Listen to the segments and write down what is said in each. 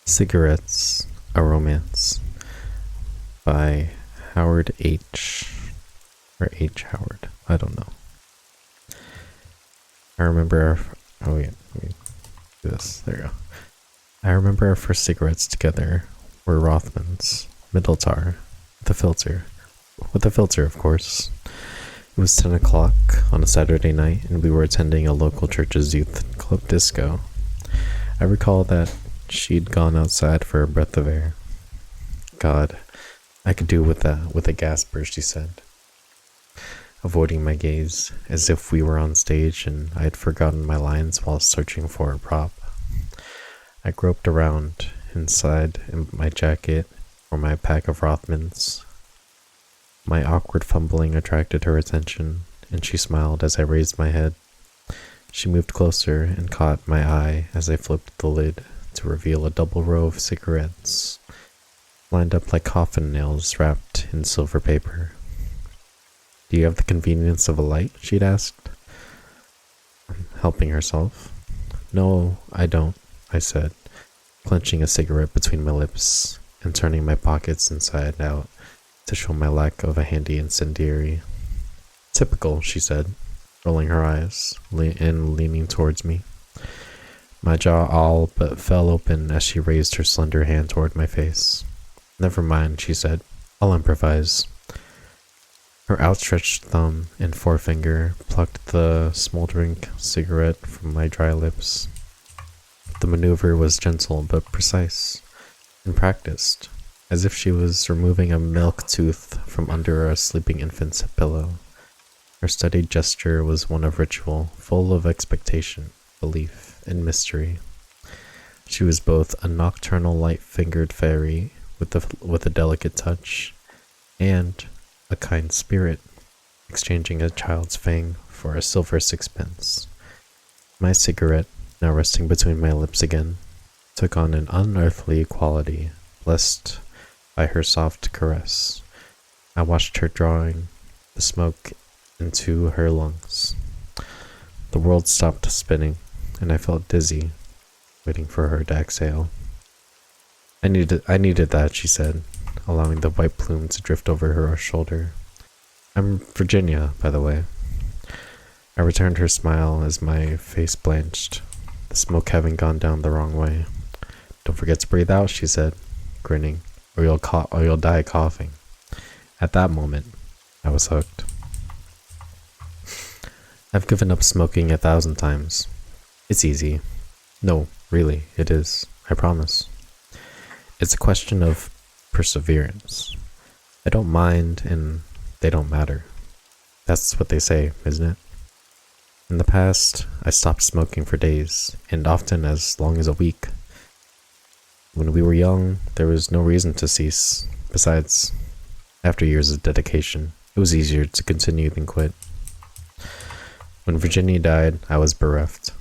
Cigarettes, a Romance by Howard H. or H. Howard. I don't know. I remember oh yeah, let me do this. There you go. I remember our first cigarettes together were Rothmans, Middletar, with a filter. With a filter, of course. It was 10 o'clock on a Saturday night, and we were attending a local church's youth club disco. I recall that she'd gone outside for a breath of air. God, I could do with a gasper, she said, avoiding my gaze, as if we were on stage and I had forgotten my lines while searching for a prop. I groped around inside in my jacket for my pack of Rothmans. My awkward fumbling attracted her attention, and she smiled as I raised my head. She moved closer and caught my eye as I flipped the lid to reveal a double row of cigarettes, lined up like coffin nails wrapped in silver paper. "Do you have the convenience of a light?" she'd asked, helping herself. "No, I don't," I said, clenching a cigarette between my lips and turning my pockets inside out to show my lack of a handy incendiary. "Typical," she said, rolling her eyes and leaning towards me. My jaw all but fell open as she raised her slender hand toward my face. "Never mind," she said. "I'll improvise." Her outstretched thumb and forefinger plucked the smoldering cigarette from my dry lips. The maneuver was gentle but precise and practiced, as if she was removing a milk tooth from under a sleeping infant's pillow. Her studied gesture was one of ritual, full of expectation, belief, and mystery. She was both a nocturnal light-fingered fairy with a delicate touch, and a kind spirit, exchanging a child's fang for a silver sixpence. My cigarette, now resting between my lips again, took on an unearthly quality, blessed by her soft caress. I watched her drawing the smoke into her lungs. The world stopped spinning, and I felt dizzy, waiting for her to exhale. I needed that," she said, allowing the white plume to drift over her shoulder. "I'm Virginia, by the way." I returned her smile as my face blanched, the smoke having gone down the wrong way. "Don't forget to breathe out," she said, grinning, or you'll die coughing." At that moment, I was hooked. I've given up smoking 1,000 times. It's easy. No, really, it is. I promise. It's a question of perseverance. I don't mind, and they don't matter. That's what they say, isn't it? In the past, I stopped smoking for days, and often as long as a week. When we were young, there was no reason to cease. Besides, after years of dedication, it was easier to continue than quit. When Virginia died, I was bereft.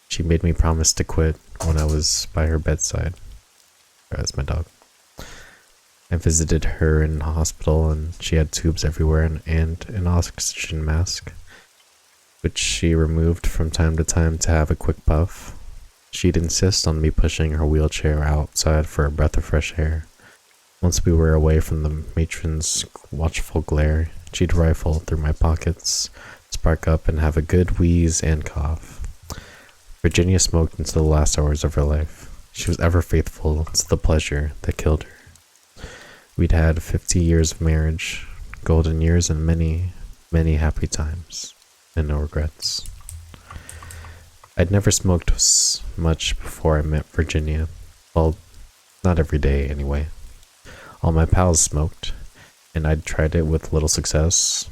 She made me promise to quit when I was by her bedside. That's my dog. I visited her in the hospital, and she had tubes everywhere and an oxygen mask, which she removed from time to time to have a quick puff. She'd insist on me pushing her wheelchair outside for a breath of fresh air. Once we were away from the matron's watchful glare, she'd rifle through my pockets, spark up, and have a good wheeze and cough. Virginia smoked into the last hours of her life. She was ever faithful to the pleasure that killed her. We'd had 50 years of marriage, golden years, and many, many happy times, and no regrets. I'd never smoked much before I met Virginia. Well, not every day, anyway. All my pals smoked, and I'd tried it with little success.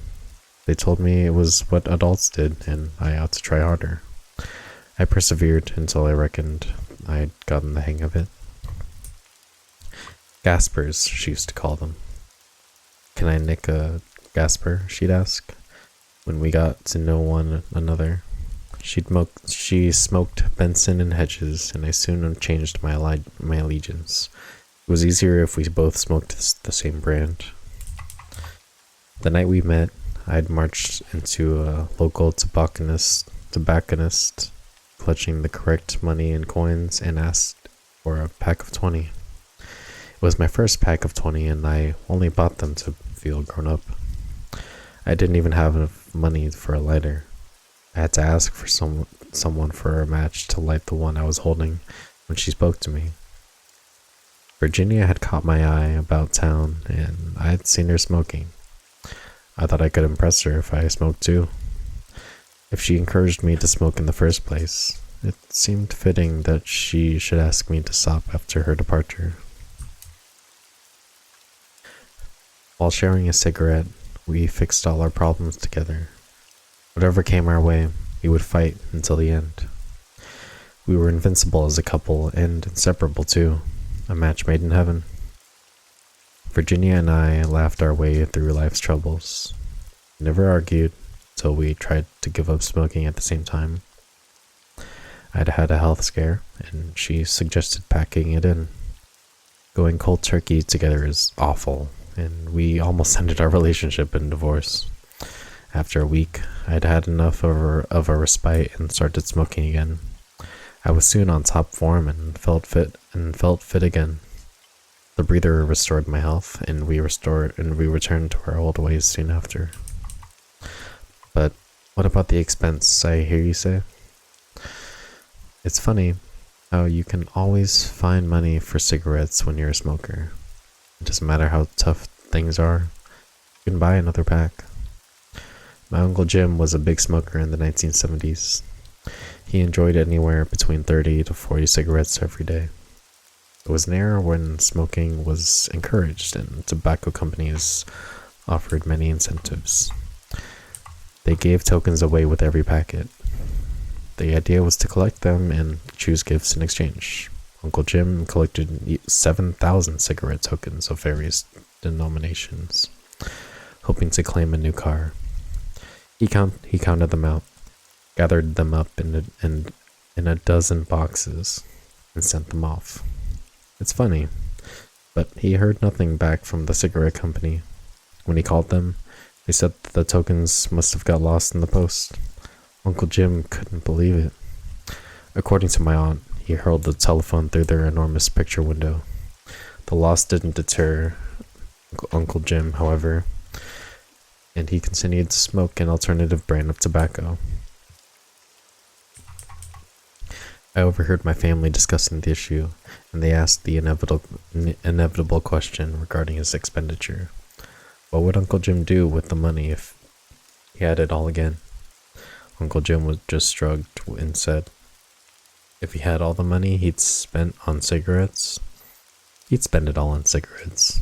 They told me it was what adults did, and I ought to try harder. I persevered until I reckoned I'd gotten the hang of it. Gaspers, she used to call them. "Can I nick a Gasper?" she'd ask, when we got to know one another. She smoked Benson and Hedges, and I soon changed my allegiance. It was easier if we both smoked the same brand. The night we met, I'd marched into a local tobacconist, clutching the correct money and coins, and asked for a pack of 20. It was my first pack of 20, and I only bought them to feel grown up. I didn't even have enough money for a lighter. I had to ask for someone for a match to light the one I was holding when she spoke to me. Virginia had caught my eye about town, and I had seen her smoking. I thought I could impress her if I smoked too. If she encouraged me to smoke in the first place, it seemed fitting that she should ask me to stop after her departure. While sharing a cigarette, we fixed all our problems together. Whatever came our way, we would fight until the end. We were invincible as a couple and inseparable too, a match made in heaven. Virginia and I laughed our way through life's troubles. We never argued till we tried to give up smoking at the same time. I'd had a health scare, and she suggested packing it in. Going cold turkey together is awful, and we almost ended our relationship in divorce. After a week, I'd had enough of a respite and started smoking again. I was soon on top form and felt fit again. The breather restored my health, and we returned to our old ways soon after. But what about the expense, I hear you say? It's funny how you can always find money for cigarettes when you're a smoker. It doesn't matter how tough things are, you can buy another pack. My Uncle Jim was a big smoker in the 1970s. He enjoyed anywhere between 30 to 40 cigarettes every day. It was an era when smoking was encouraged and tobacco companies offered many incentives. They gave tokens away with every packet. The idea was to collect them and choose gifts in exchange. Uncle Jim collected 7,000 cigarette tokens of various denominations, hoping to claim a new car. He counted them out, gathered them up in a dozen boxes, and sent them off. It's funny, but he heard nothing back from the cigarette company. When he called them, they said that the tokens must have got lost in the post. Uncle Jim couldn't believe it. According to my aunt, he hurled the telephone through their enormous picture window. The loss didn't deter Uncle Jim, however, and he continued to smoke an alternative brand of tobacco. I overheard my family discussing the issue, and they asked the inevitable question regarding his expenditure. What would Uncle Jim do with the money if he had it all again? Uncle Jim just shrugged and said, if he had all the money he'd spent on cigarettes, he'd spend it all on cigarettes.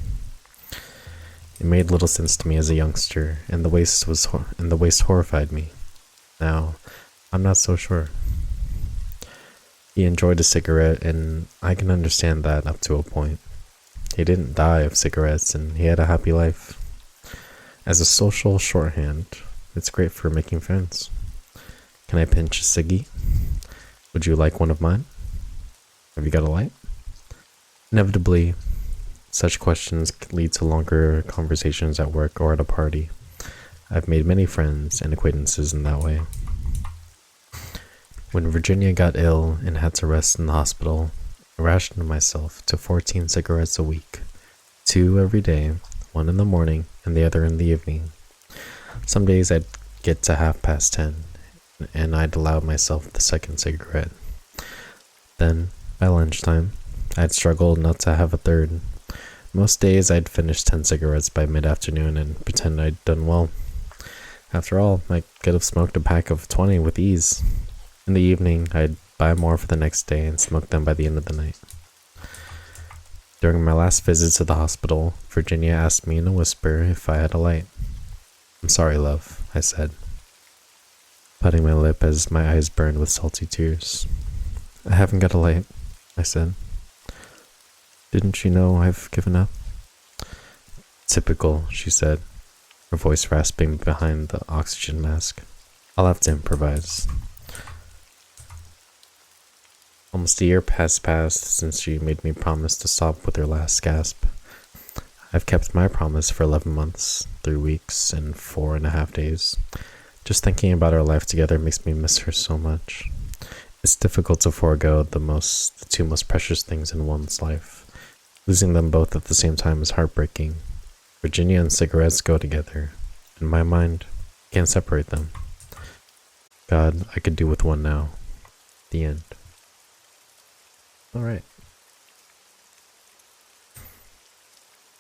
It made little sense to me as a youngster, and the waste horrified me. Now, I'm not so sure. He enjoyed a cigarette, and I can understand that up to a point. He didn't die of cigarettes, and he had a happy life. As a social shorthand, it's great for making friends. Can I pinch a ciggy? Would you like one of mine? Have you got a light? Inevitably, such questions lead to longer conversations at work or at a party. I've made many friends and acquaintances in that way. When Virginia got ill and had to rest in the hospital, I rationed myself to 14 cigarettes a week, 2 every day, 1 in the morning and the other in the evening. Some days I'd get to 10:30, and I'd allow myself the second cigarette. Then, by lunchtime, I'd struggle not to have a third. Most days I'd finish 10 cigarettes by mid-afternoon and pretend I'd done well. After all, I could have smoked a pack of 20 with ease. In the evening, I'd buy more for the next day and smoke them by the end of the night. During my last visit to the hospital, Virginia asked me in a whisper if I had a light. I'm sorry, love, I said, patting my lip as my eyes burned with salty tears. I haven't got a light, I said. Didn't you know I've given up? Typical, she said, her voice rasping behind the oxygen mask. I'll have to improvise. Almost a year has passed since she made me promise to stop with her last gasp. I've kept my promise for 11 months, 3 weeks, and 4.5 days. Just thinking about our life together makes me miss her so much. It's difficult to forego the two most precious things in one's life. Losing them both at the same time is heartbreaking. Virginia and cigarettes go together. In my mind, can't separate them. God, I could do with one now. The end. Alright.